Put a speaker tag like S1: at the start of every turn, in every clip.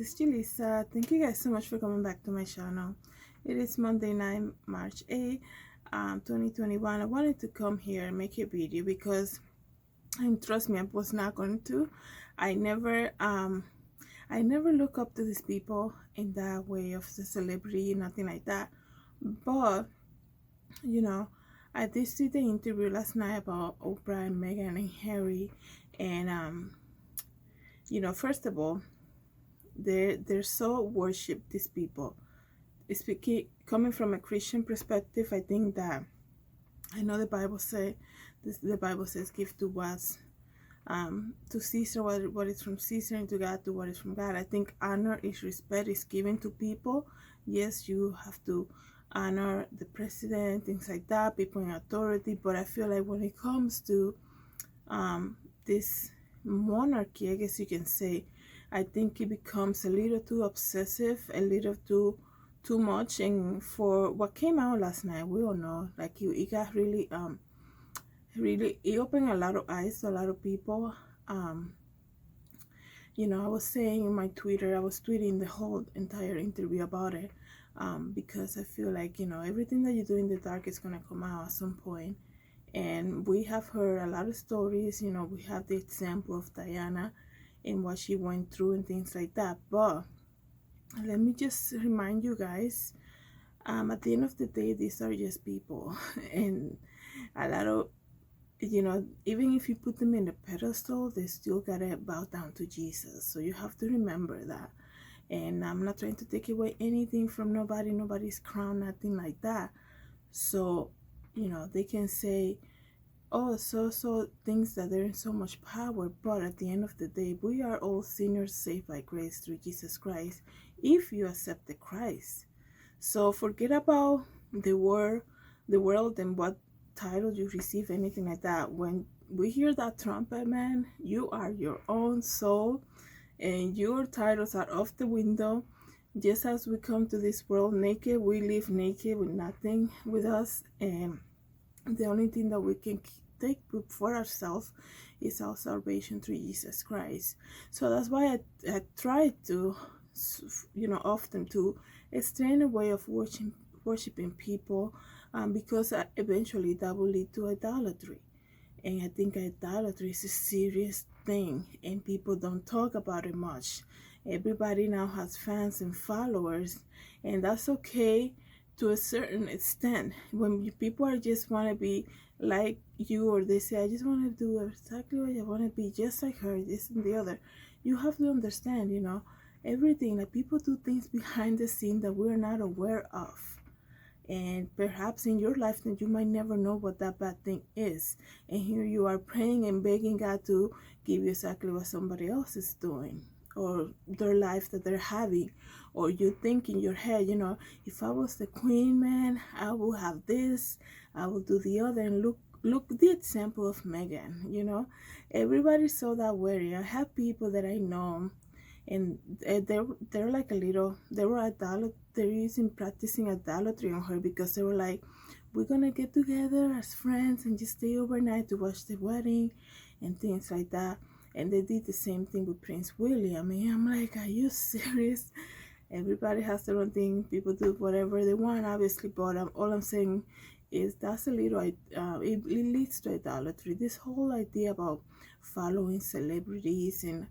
S1: is Julissa. Thank you guys so much for coming back to my channel. It is Monday night, March 8th, 2021. I wanted to come here and make a video because, and trust me, I was not going to. I never look up to these people in that way of the celebrity, nothing like that. But, you know, I did see the interview last night about Oprah and Meghan and Harry. And, first of all, they're so worship these people. Speaking coming from a Christian perspective, I think that I know the Bible says give to what's to Caesar what is from Caesar, and to God to what is from God. I think honor is respect is given to people. Yes, you have to honor the president, things like that, people in authority, but I feel like when it comes to this monarchy, I guess you can say, I think it becomes a little too obsessive, a little too much. And for what came out last night, we all know, like, it got really it opened a lot of eyes to a lot of people. I was saying in my Twitter, I was tweeting the whole entire interview about it, because I feel like, everything that you do in the dark is gonna come out at some point. And we have heard a lot of stories. We have the example of Diana and what she went through and things like that. But let me just remind you guys, at the end of the day, these are just people. And a lot of, even if you put them in a pedestal, they still gotta bow down to Jesus. So you have to remember that. And I'm not trying to take away anything from nobody's crown, nothing like that. So, they can say, oh, so things that they're in so much power, but at the end of the day, we are all sinners saved by grace through Jesus Christ, if you accept the Christ. So forget about the world and what title you receive, anything like that. When we hear that trumpet, man, you are your own soul, and your titles are off the window. Just as we come to this world naked, we live naked with nothing with us, and the only thing that we can take for ourselves is our salvation through Jesus Christ. So that's why I try to, often to extend a way of worshiping people, because eventually that will lead to idolatry. And I think idolatry is a serious thing, and people don't talk about it much. Everybody now has fans and followers, and that's okay to a certain extent. When people are just want to be like you, or they say, I just want to do exactly what I want to be, just like her, this and the other, you have to understand, everything, that people do things behind the scene that we're not aware of. And perhaps in your life that you might never know what that bad thing is. And here you are praying and begging God to give you exactly what somebody else is doing, or their life that they're having. Or you think in your head, if I was the queen, man, I will have this, I will do the other. And look the example of Meghan. Everybody saw that wedding. I have people that I know, and they're like they were practicing idolatry on her, because they were like, we're gonna get together as friends and just stay overnight to watch the wedding and things like that. And they did the same thing with Prince William. And I'm like, are you serious? Everybody has their own thing. People do whatever they want, obviously, but all I'm saying is that's a little, it leads to idolatry. This whole idea about following celebrities and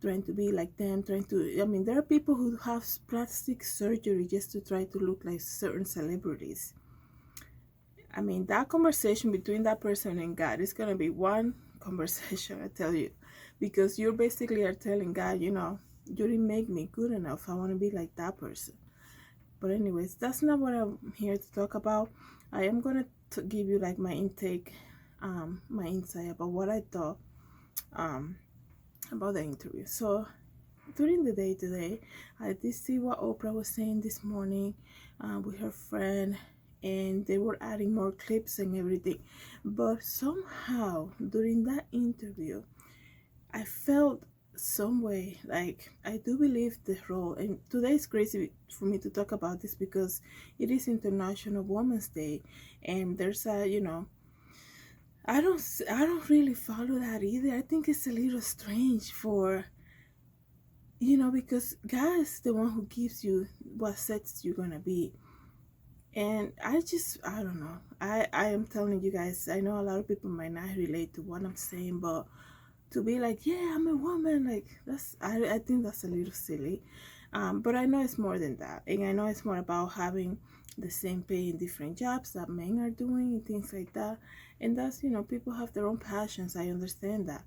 S1: trying to be like them, there are people who have plastic surgery just to try to look like certain celebrities. That conversation between that person and God is going to be one conversation, I tell you, because you basically are telling God, you didn't make me good enough. I want to be like that person. But anyways, that's not what I'm here to talk about. I am going to give you like my intake, my insight about what I thought about the interview. So during the day today, I did see what Oprah was saying this morning with her friend, and they were adding more clips and everything. But somehow during that interview, I felt some way, like, I do believe the role, and today is crazy for me to talk about this because it is International Women's Day, and there's I don't really follow that either. I think it's a little strange for, because God is the one who gives you what sets you're gonna be. And I don't know. I am telling you guys, I know a lot of people might not relate to what I'm saying, but to be like, yeah, I'm a woman, like I think that's a little silly. But I know it's more than that. And I know it's more about having the same pay in different jobs that men are doing and things like that. And that's, people have their own passions. I understand that.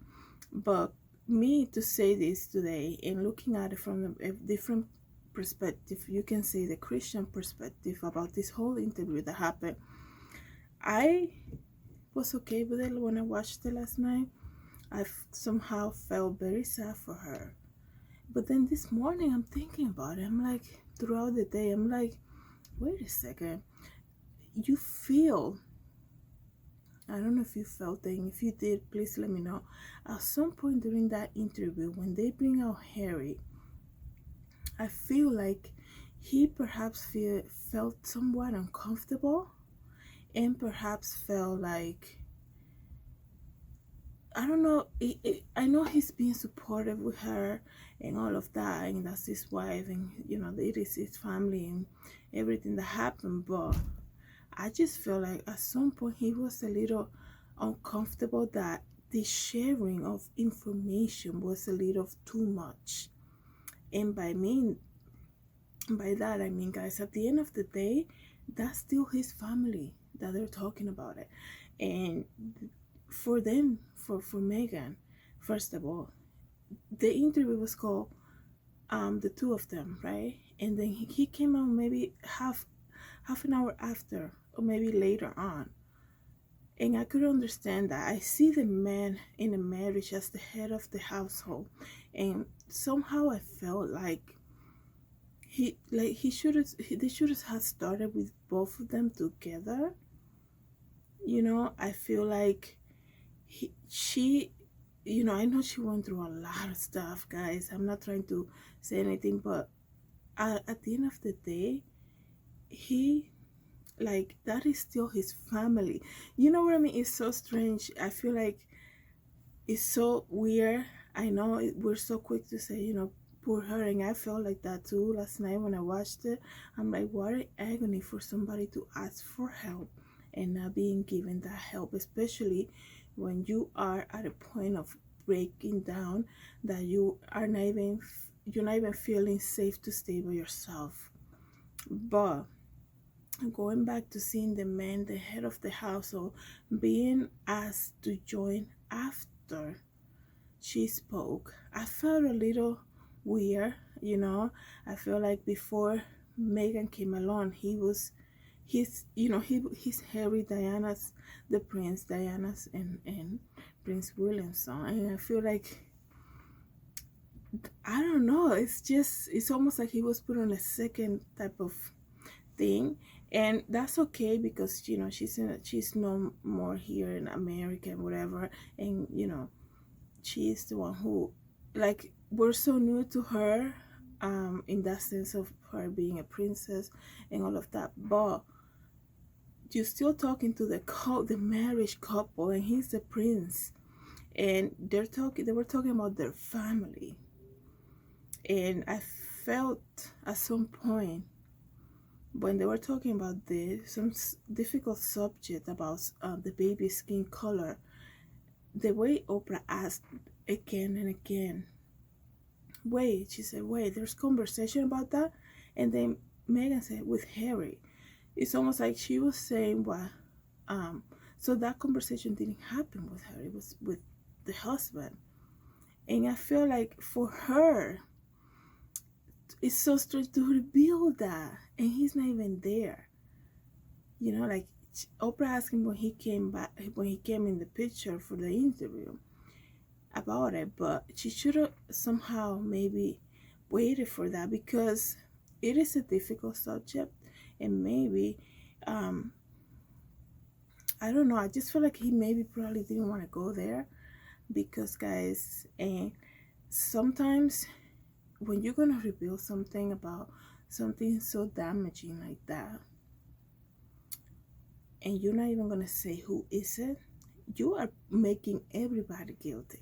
S1: But me to say this today and looking at it from a different perspective, you can say the Christian perspective about this whole interview that happened. I was okay with it when I watched it last night. Somehow felt very sad for her. But then this morning I'm thinking about it. I'm like, throughout the day, I'm like, wait a second. You feel, I don't know if you felt it, and if you did, please let me know. At some point during that interview, when they bring out Harry, I feel like he perhaps felt somewhat uncomfortable and perhaps felt like, I don't know. I know he's being supportive with her and all of that, and that's his wife, and it is his family and everything that happened. But I just feel like at some point he was a little uncomfortable that the sharing of information was a little too much. And by that I mean, guys, at the end of the day, that's still his family that they're talking about it, and for them, for Meghan, first of all, the interview was called the two of them, right? And then he came out maybe half an hour after, or maybe later on. And I could understand that. I see the man in a marriage as the head of the household, and somehow I felt like they should have started with both of them together. I feel like she, I know she went through a lot of stuff, guys. I'm not trying to say anything, but at the end of the day, he, like, that is still his family. You know what I mean? It's so strange. I feel like it's so weird. I know we're so quick to say, poor her, and I felt like that too last night when I watched it. I'm like, what an agony for somebody to ask for help and not being given that help, especially when you are at a point of breaking down, that you're not even feeling safe to stay by yourself. But going back to seeing the man, the head of the household, being asked to join after she spoke, I felt a little weird. I feel like before Meghan came along, he's Harry, Diana's, the Prince Diana's, and Prince William's son. And I feel like, I don't know, it's almost like he was put on a second type of thing. And that's okay, because she's no more here in America and whatever. And she's the one who, like, we're so new to her, in that sense of her being a princess and all of that. But you're still talking to the marriage couple, and he's the prince, and they were talking about their family. And I felt at some point when they were talking about some difficult subject about the baby's skin color, the way Oprah asked again and again, wait, she said, wait, there's conversation about that. And then Meghan said, with Harry. It's almost like she was saying, well, so that conversation didn't happen with her, it was with the husband. And I feel like for her, it's so strange to reveal that, and he's not even there. Like, Oprah asked him when he came in the picture for the interview about it, but she should have somehow maybe waited for that, because it is a difficult subject. And maybe, I don't know, I just feel like he maybe probably didn't want to go there, because, guys, and sometimes when you're gonna reveal something about something so damaging like that, and you're not even gonna say who is it, you are making everybody guilty.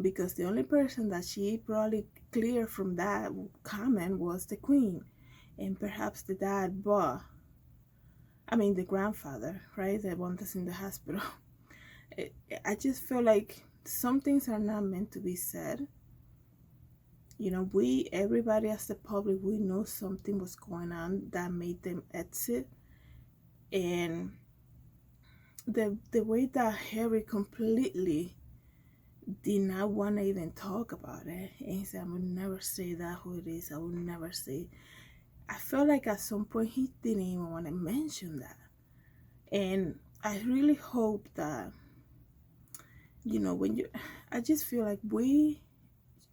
S1: Because the only person that she probably clear from that comment was the queen and perhaps the dad, but I mean the grandfather, right? The one that's in the hospital. I just feel like some things are not meant to be said. You know, everybody as the public, we know something was going on that made them exit. And the way that Harry completely did not want to even talk about it, and he said, I would never say that who it is, I would never say. I felt like at some point he didn't even want to mention that. And I really hope that, you know, I just feel like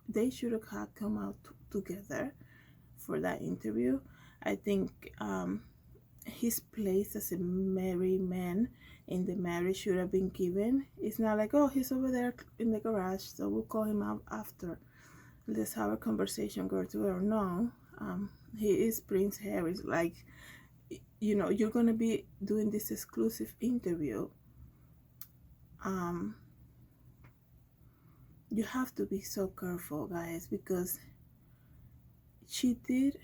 S1: they should have come out together for that interview. I think his place as a married man in the marriage should have been given. It's not like, oh, he's over there in the garage, so we'll call him out after. Let's have a conversation, go to her. No, he is Prince Harry. Like, you know, you're gonna be doing this exclusive interview. You have to be so careful, guys, because she did.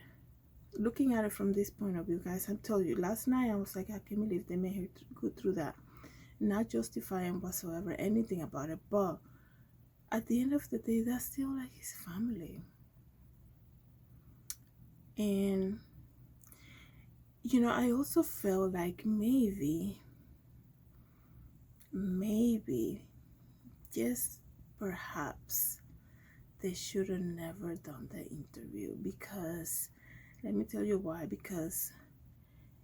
S1: Looking at it from this point of view, guys, I told you last night, I was like, I can't believe they made her go through that. Not justifying whatsoever anything about it, but at the end of the day, that's still like his family. And you know, I also felt like maybe, just perhaps, they should have never done the interview. Because let me tell you why. Because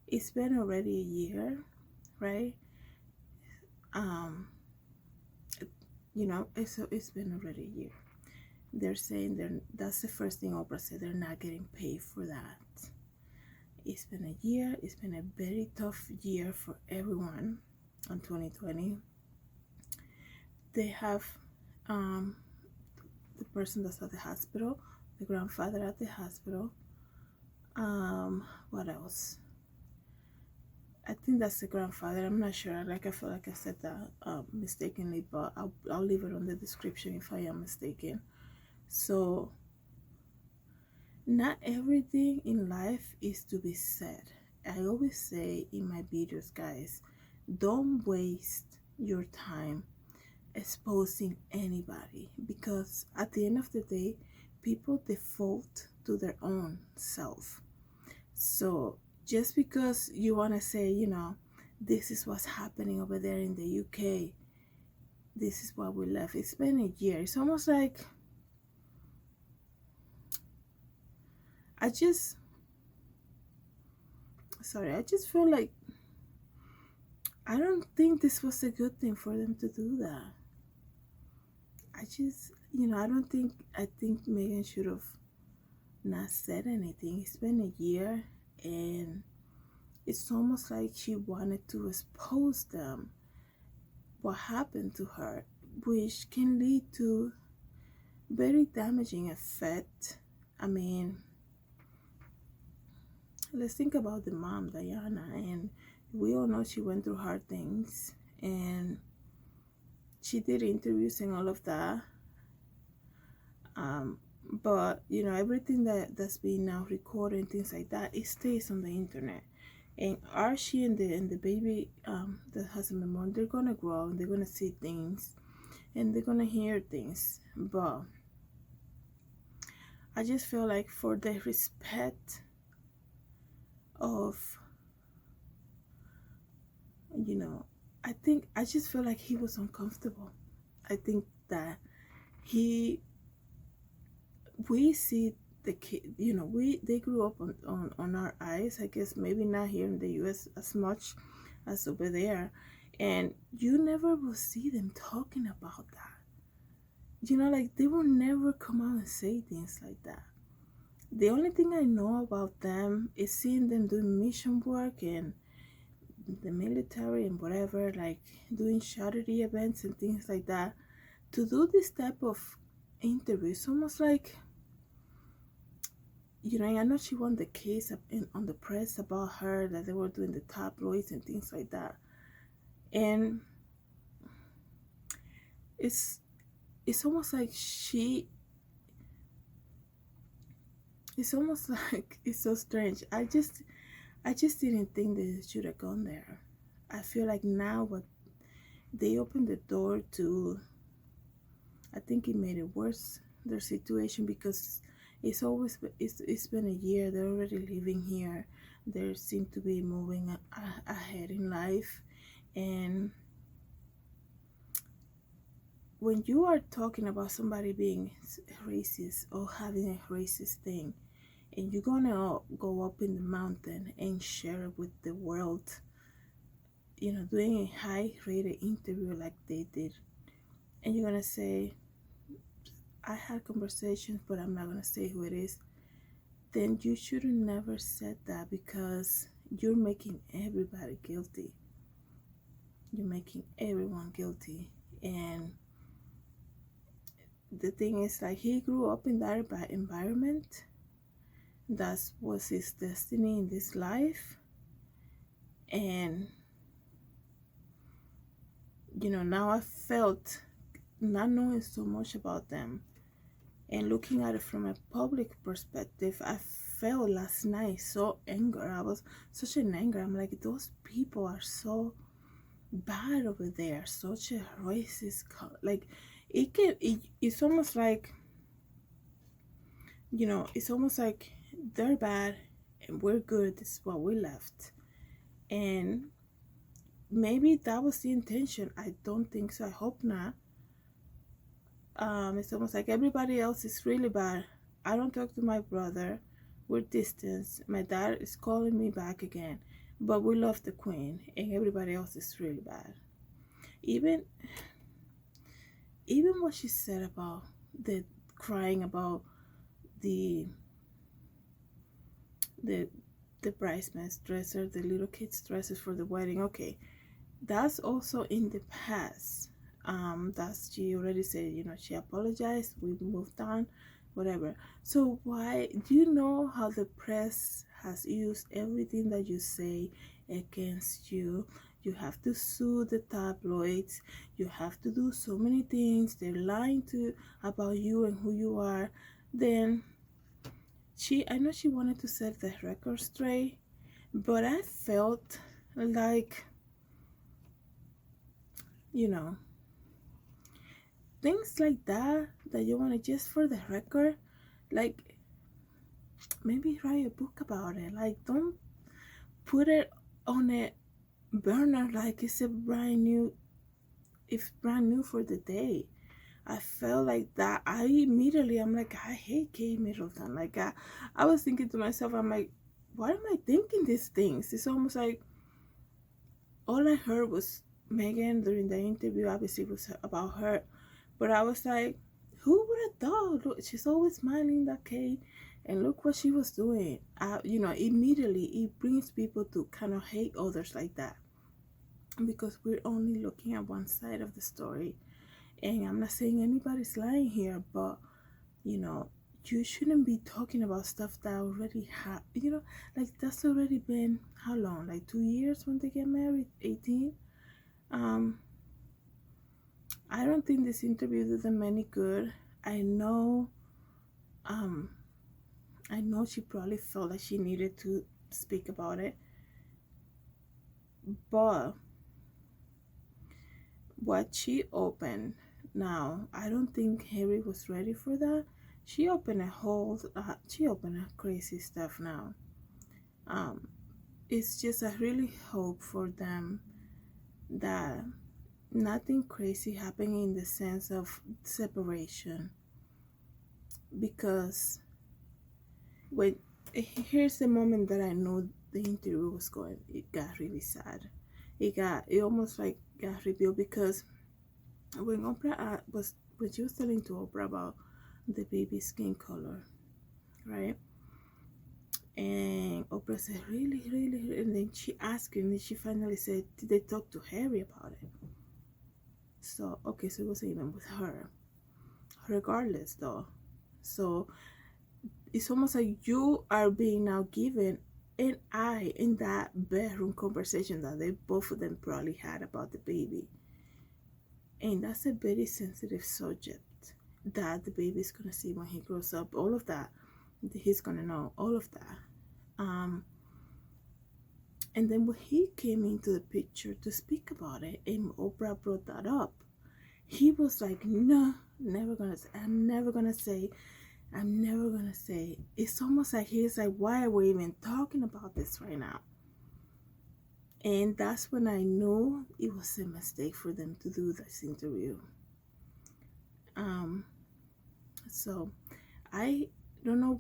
S1: it's been already a year, right? You know, it's been already a year. They're saying that's the first thing Oprah said, they're not getting paid for that. It's been a year. It's been a very tough year for everyone on 2020. They have the person that's at the hospital, the grandfather at the hospital. What else? I think that's the grandfather. I'm not sure. Like, I feel like I said that mistakenly, but I'll leave it on the description if I am mistaken. So, not everything in life is to be said. I always say in my videos, guys, don't waste your time exposing anybody, because at the end of the day, people default to their own self. So just because you want to say, you know, this is what's happening over there in the UK, this is what we left. It's been a year. It's almost like I just feel like I don't think this was a good thing for them to do that. I think Meghan should have not said anything. It's been a year, and it's almost like she wanted to expose them, what happened to her, which can lead to very damaging effect. I mean, let's think about the mom, Diana, and we all know she went through hard things, and she did interviews and all of that. But you know, everything that's being now recorded and things like that, it stays on the internet. And Archie and the baby that has a memory, they're gonna grow and they're gonna see things and they're gonna hear things. But I just feel like, for the respect of, you know, I just feel like he was uncomfortable. I think that we see the kid, you know, they grew up on our eyes. I guess maybe not here in the US as much as over there, and you never will see them talking about that. You know, like, they will never come out and say things like that. The only thing I know about them is seeing them doing mission work and the military and whatever, like doing charity events and things like that. To do this type of interviews, almost like, you know, I know she won the case on the press about her, that they were doing the tabloids and things like that. And it's almost like she It's almost like it's so strange. I just didn't think they should have gone there. I feel like now what they opened the door to, I think it made it worse, their situation, because it's been a year. They're already living here. They seem to be moving ahead in life, and when you are talking about somebody being racist or having a racist thing, and you're gonna go up in the mountain and share it with the world, doing a high rated interview like they did, and you're gonna say, I had conversations, but I'm not gonna say who it is, then you should have never said that, because you're making everybody guilty. You're making everyone guilty. And the thing is, like, he grew up in that environment. That was his destiny in this life. And, now I felt, not knowing so much about them and looking at it from a public perspective, I felt last night so anger. I was such an anger. I'm like, those people are so bad over there, such a racist like it's almost like, it's almost like they're bad and we're good. This is what we left. And maybe that was the intention. I don't think so. I hope not. It's almost like everybody else is really bad. I don't talk to my brother. We're distant. My dad is calling me back again, but we love the queen, and everybody else is really bad. Even what she said about the crying about the the the bridesmaids dresser, the little kids dresses for the wedding. Okay, that's also in the past. That's, she already said, she apologized, we moved on, whatever. So why do you know how the press has used everything that you say against you? You have to sue the tabloids, you have to do so many things, they're lying to about you and who you are. Then I know she wanted to set the record straight, but I felt like, you know things like that you want to, just for the record, like, maybe write a book about it. Like, don't put it on a burner like it's a brand new, if brand new for the day. I felt like that. I'm like, I hate Kate Middleton. Like, I was thinking to myself, I'm like, why am I thinking these things? It's almost like all I heard was Megan during the interview. Obviously, it was about her, but I was like, who would have thought? Look, she's always smiling, that Kate, and look what she was doing. Immediately it brings people to kind of hate others like that, because we're only looking at one side of the story. And I'm not saying anybody's lying here, but you know, you shouldn't be talking about stuff that already like, that's already been how long? Like 2 years when they get married, 18. Um, I don't think this interview did them any good. I know, um, I know she probably felt like she needed to speak about it, but what she opened now, I don't think Harry was ready for that. She opened a crazy stuff now. Um, it's just, I really hope for them that nothing crazy happening in the sense of separation, because when here's the moment that I know the interview was going, it got really sad. It almost like got revealed, because when Oprah when she was telling to Oprah about the baby's skin color, right? And Oprah said, really, really, really? And then she asked her, and then she finally said, did they talk to Harry about it? So, okay, so it was even with her. Regardless, though. So, it's almost like you are being now given an eye in that bedroom conversation that they both of them probably had about the baby. And that's a very sensitive subject that the baby's gonna see when he grows up. All of that. he's gonna know all of that. And then when he came into the picture to speak about it, and Oprah brought that up, he was like, no, never gonna say, I'm never gonna say, I'm never gonna say. It's almost like he's like, why are we even talking about this right now? And that's when I knew it was a mistake for them to do this interview. So I don't know,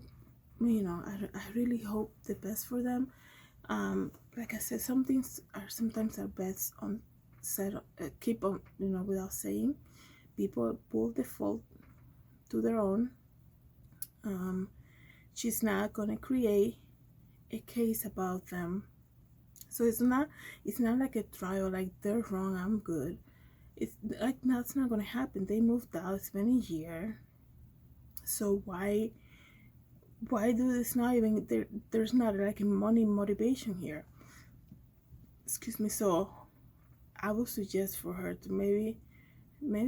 S1: I really hope the best for them. Like I said, some things are sometimes are best on said, keep on, without saying. People will default to their own. She's not gonna create a case about them, so it's not like a trial, like they're wrong, I'm good. It's like that's not gonna happen. They moved out, it's been a year, so why do this now? Even there's not like a money motivation here, excuse me. So I would suggest for her to maybe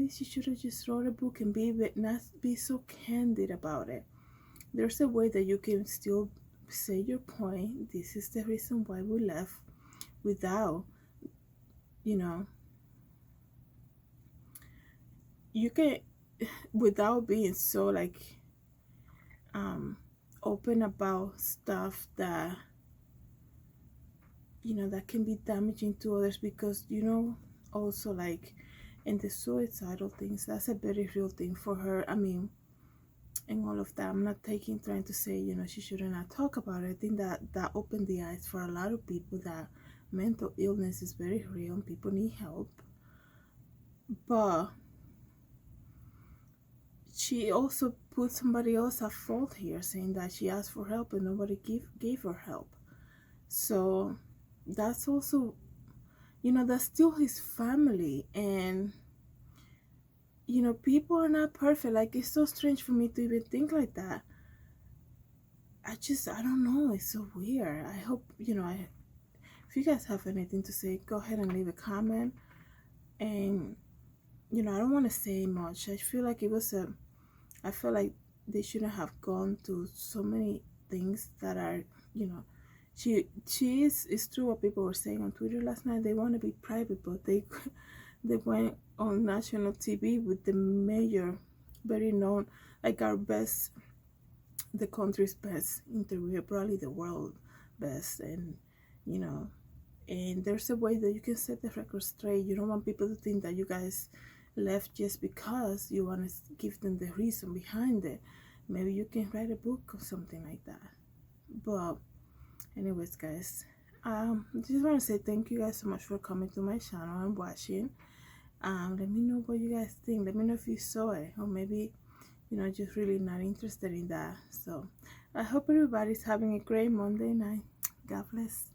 S1: she should have just wrote a book and not be so candid about it. There's a way that you can still say your point. This is the reason why we left, without, you can, without being so like open about stuff that that can be damaging to others, because also like in the suicidal things, that's a very real thing for her. I mean, and all of that, I'm not trying to say she shouldn't not talk about it. I think that opened the eyes for a lot of people that mental illness is very real and people need help. But she also put somebody else at fault here, saying that she asked for help and nobody gave her help. So that's also, that's still his family, and people are not perfect. Like, it's so strange for me to even think like that. I don't know, it's so weird. I hope, if you guys have anything to say, go ahead and leave a comment. And I don't want to say much. I feel like I feel like they shouldn't have gone to so many things that are, she is, it's true what people were saying on Twitter last night. They want to be private, but they went on national TV with the major, very known, like the country's best interviewer, probably the world best. And and there's a way that you can set the record straight. You don't want people to think that you guys left just because you want to give them the reason behind it. Maybe you can write a book or something like that. But anyways, guys, I just want to say thank you guys so much for coming to my channel and watching. Let me know what you guys think. Let me know if you saw it, or maybe just really not interested in that. So I hope everybody's having a great Monday night. God bless.